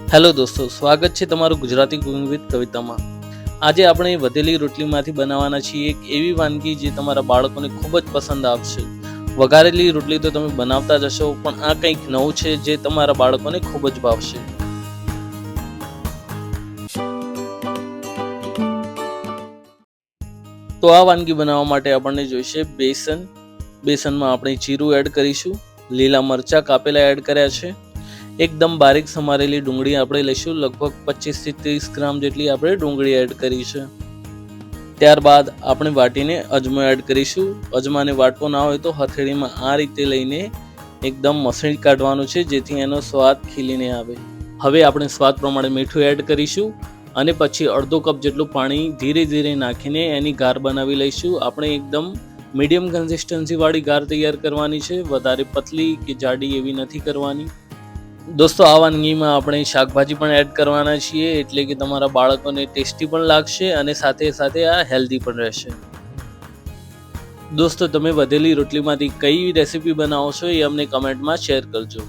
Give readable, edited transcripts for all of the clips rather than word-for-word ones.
Hello દોસ્તો, સ્વાગત છે તમારું ગુજરાતી કુકિંગ વિથ કવિતામાં। આજે આપણે વધેલી રોટલીમાંથી બનાવવાના છીએ એક એવી વાનગી જે તમારા બાળકોને ખૂબ જ પસંદ આવશે। વઘારેલી રોટલી તો તમે બનાવતા જ હશો, પણ આ કંઈક નવું છે જે તમારા બાળકોને ખૂબ જ ભાવશે। તો આ વાનગી બનાવવા માટે આપણને જોઈશે બેસન। બેસનમાં આપણે જીરું એડ કરીશું, લીલા મરચાં કાપેલા એડ કર્યા છે, એકદમ બારીક સમારેલી ડુંગળી આપણે લઈશું, લગભગ 25 થી 30 ગ્રામ જેટલી આપણે ડુંગળી એડ કરી છે। ત્યારબાદ આપણે વાટીને અજમો એડ કરીશું। અજમાને વાટવો ના હોય તો હથેળીમાં આ રીતે લઈને એકદમ મસળી કાઢવાનું છે, જેથી એનો સ્વાદ ખીલીને આવે। હવે આપણે સ્વાદ પ્રમાણે મીઠું એડ કરીશું અને પછી અડધો કપ જેટલું પાણી ધીરે ધીરે નાખીને એની ગાર બનાવી લઈશું। આપણે એકદમ મીડિયમ કન્સિસ્ટન્સી વાળી ગાર તૈયાર કરવાની છે, વધારે પતલી કે જાડી એવી નથી કરવાની। દોસ્તો, આ વાનગીમાં આપણે શાકભાજી પણ એડ કરવાના છીએ, એટલે કે તમારા બાળકોને ટેસ્ટી પણ લાગશે અને સાથે સાથે આ હેલ્ધી પણ રહેશે। દોસ્તો, તમે વધેલી રોટલીમાંથી કઈ રેસીપી બનાવો છો એ અમને કમેન્ટમાં શેર કરજો।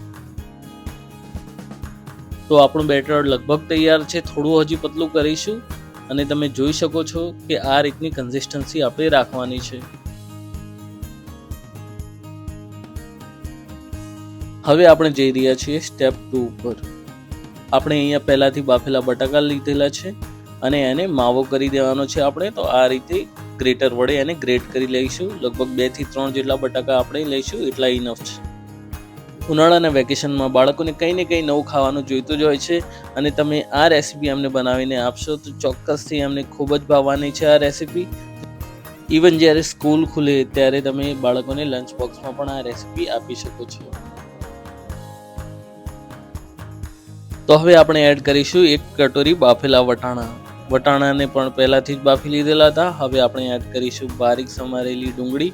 તો આપણું બેટર લગભગ તૈયાર છે, થોડું હજી પતલું કરીશું અને તમે જોઈ શકો છો કે આ રીતની કન્સિસ્ટન્સી આપણે રાખવાની છે। હવે આપણે જઈ રહ્યા છીએ સ્ટેપ 2 ઉપર। આપણે અહીંયા પહેલાથી બાફેલા બટાકા લીધેલા છે અને એને માવો કરી દેવાનો છે આપણે। તો આ રીતે ગ્રેટર વડે એને ગ્રેટ કરી લઈશું। લગભગ 2 થી 3 જેટલા બટાકા આપણે લઈશું, એટલા ઇનફ છે। ઉનાળાના વેકેશનમાં બાળકોને કંઈ ને કંઈ નવું ખાવાનું જોઈતું જ હોય છે અને તમે આ રેસીપી એમને બનાવીને આપશો તો ચોક્કસથી એમને ખૂબ જ ભાવવાની છે આ રેસીપી। ઇવન જ્યારે સ્કૂલ ખુલે ત્યારે તમે બાળકોને લંચ બોક્સમાં પણ આ રેસીપી આપી શકો છો। તો હવે આપણે એડ કરીશું 1 કટોરી બાફેલા વટાણા। વટાણાને પણ પહેલાથી જ બાફી લીધેલા હતા। હવે આપણે એડ કરીશું બારીક સમારેલી ડુંગળી,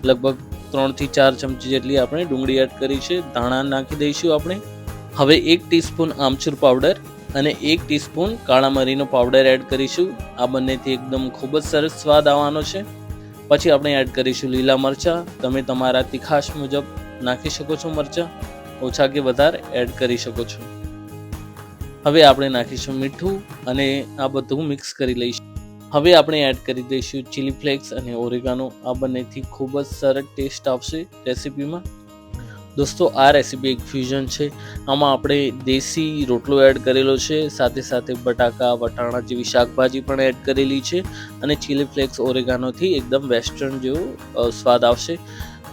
લગભગ 3 થી 4 ચમચી જેટલી આપણે ડુંગળી એડ કરી છે। ધાણા નાખી દઈશું આપણે। હવે 1 ટીસ્પૂન આમચૂર પાવડર અને 1 ટીસ્પૂન કાળા મરીનો પાવડર એડ કરીશું। આ બંનેથી એકદમ ખૂબ જ સરસ સ્વાદ આવવાનો છે। પછી આપણે એડ કરીશું લીલા મરચાં। તમે તમારા તીખાશ મુજબ નાખી શકો છો, મરચાં ઓછા કે વધારે એડ કરી શકો છો। હવે આપણે નાખીશું મીઠું અને આ બધું મિક્સ કરી લઈશું। હવે આપણે એડ કરી દઈશું ચીલી ફ્લેક્સ અને ઓરેગાનો। આ બંનેથી ખૂબ જ સરસ ટેસ્ટ આવશે રેસીપીમાં। દોસ્તો, આ રેસીપી એક ફ્યુઝન છે। આમાં આપણે દેશી રોટલો એડ કરેલો છે, સાથે સાથે બટાકા વટાણા જેવી શાકભાજી પણ એડ કરેલી છે અને ચીલી ફ્લેક્સ ઓરેગાનોથી એકદમ વેસ્ટર્ન જેવો સ્વાદ આવશે।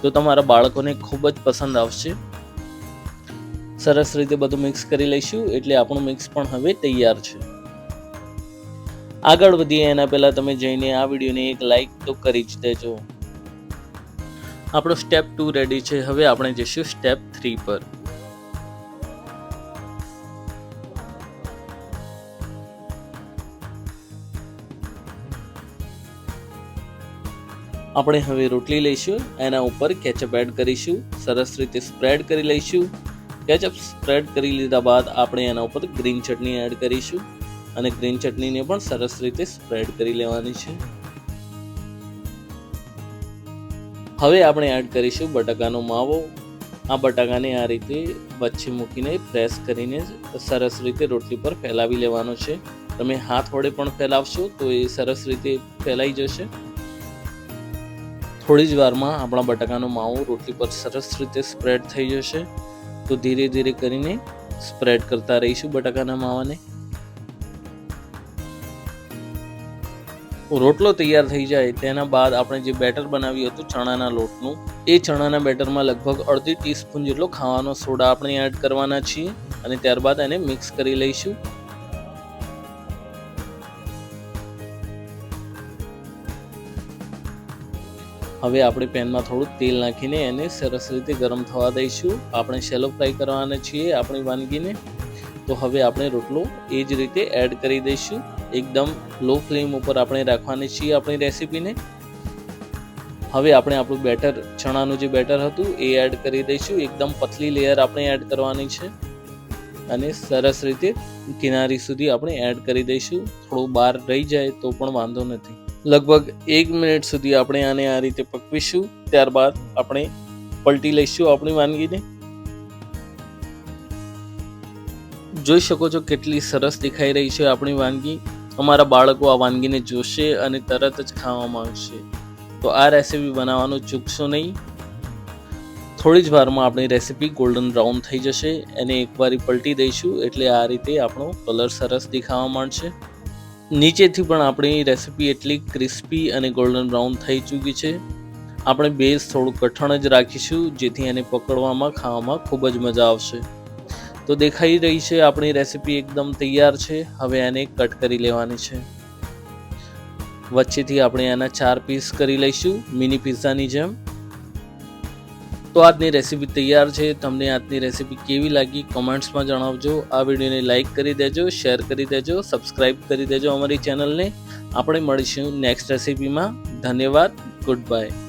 તો તમારા બાળકોને ખૂબ જ પસંદ આવશે। સરસ રીતે બધું મિક્સ કરી લઈશું એટલે આપણું મિક્સ પણ હવે તૈયાર છે। આગળ વધીએ એના પહેલા તમે જઈને આ વિડીયોને એક લાઈક તો કરી જ દેજો। આપણો સ્ટેપ 2 રેડી છે। હવે આપણે જઈશું સ્ટેપ 3 પર। આપણે હવે રોટલી લઈશું, એના ઉપર કેચઅપ એડ કરીશું, સરસ રીતે સ્પ્રેડ કરી લઈશું। કેચઅપ સ્પ્રેડ કરી લીધા બાદ આપણે એના ઉપર ગ્રીન ચટણી એડ કરીશું અને ગ્રીન ચટણીને પણ સરસ રીતે સ્પ્રેડ કરી લેવાની છે। હવે આપણે એડ કરીશું બટાકાનો માવો। આ બટાકાને આ રીતે વચ્ચે મૂકીને પ્રેસ કરીને સરસ રીતે રોટલી પર ફેલાવી લેવાનો છે। તમે હાથ વડે પણ ફેલાવશો તો એ સરસ રીતે ફેલાઈ જશે। થોડી જ વારમાં આપણા બટાકાનો માવો રોટલી પર સરસ રીતે સ્પ્રેડ થઈ જશે। તો ધીરે ધીરે કરીને સ્પ્રેડ કરતા રહીશું બટાકાના માવાને। રોટલો તૈયાર થઈ જાય તેના બાદ આપણે જે બેટર બનાવ્યું હતું ચણાના લોટનું, એ ચણાના બેટરમાં લગભગ અડધી ટીસ્પૂન જેટલો ખાવાનો સોડા આપણે એડ કરવાના છીએ અને ત્યારબાદ એને મિક્સ કરી લઈશું। હવે આપણે પેનમાં થોડું તેલ નાખીને એને સરસ રીતે ગરમ થવા દઈશું। આપણે શેલો ફ્રાય કરવાના છીએ આપણી વાનગીને। તો હવે આપણે રોટલો એ જ રીતે એડ કરી દઈશું। એકદમ લો ફ્લેમ ઉપર આપણે રાખવાની છીએ આપણી રેસીપીને। હવે આપણે આપણું બેટર, ચણાનું જે બેટર હતું એ એડ કરી દઈશું। એકદમ પતલી લેયર આપણે એડ કરવાની છે અને સરસ રીતે કિનારી સુધી આપણે એડ કરી દઈશું। થોડું બહાર રહી જાય તો પણ વાંધો નથી। લગભગ 1 મિનિટ સુધી આપણે આને આ રીતે પકવીશું। ત્યારબાદ આપણે પલટી લઈશું આપણી વાનગીને। જોઈ શકો છો કેટલી સરસ દેખાઈ રહી છે આપણી વાનગી. અમારા બાળકો આ વાનગીને જોશે અને તરત જ ખાવા માંગશે. તો આ રેસીપી બનાવવાનું ચૂકશો નહીં. થોડી જ વારમાં આપણી રેસીપી ગોલ્ડન બ્રાઉન થઈ જશે. એને એકવાર પલટી દઈશું એટલે આ રીતે આપણો કલર સરસ દેખાવા માંડશે. નીચેથી પણ આપણી રેસીપી એટલી ક્રિસ્પી અને ગોલ્ડન બ્રાઉન થઈ ચૂકી છે. આપણે બેઝ થોડું કઠણ જ રાખીશું જેથી એને પકડવામાં ખાવામાં ખૂબ જ મજા આવશે. તો દેખાઈ રહી છે આપણી રેસીપી એકદમ તૈયાર છે. હવે એને કટ કરી લેવાની છે. વચ્ચેથી આપણે એના 4 પીસ કરી લઈશું મિની પિઝાની જેમ. તો આજની રેસીપી તૈયાર છે. તમને આજની રેસીપી કેવી લાગી કમેન્ટ્સમાં જણાવજો. આ વિડીયોને લાઇક કરી દેજો, શેર કરી દેજો, સબસ્ક્રાઈબ કરી દેજો અમારી ચેનલને. આપણે મળીશું નેક્સ્ટ રેસીપીમાં. ધન્યવાદ. Good bye.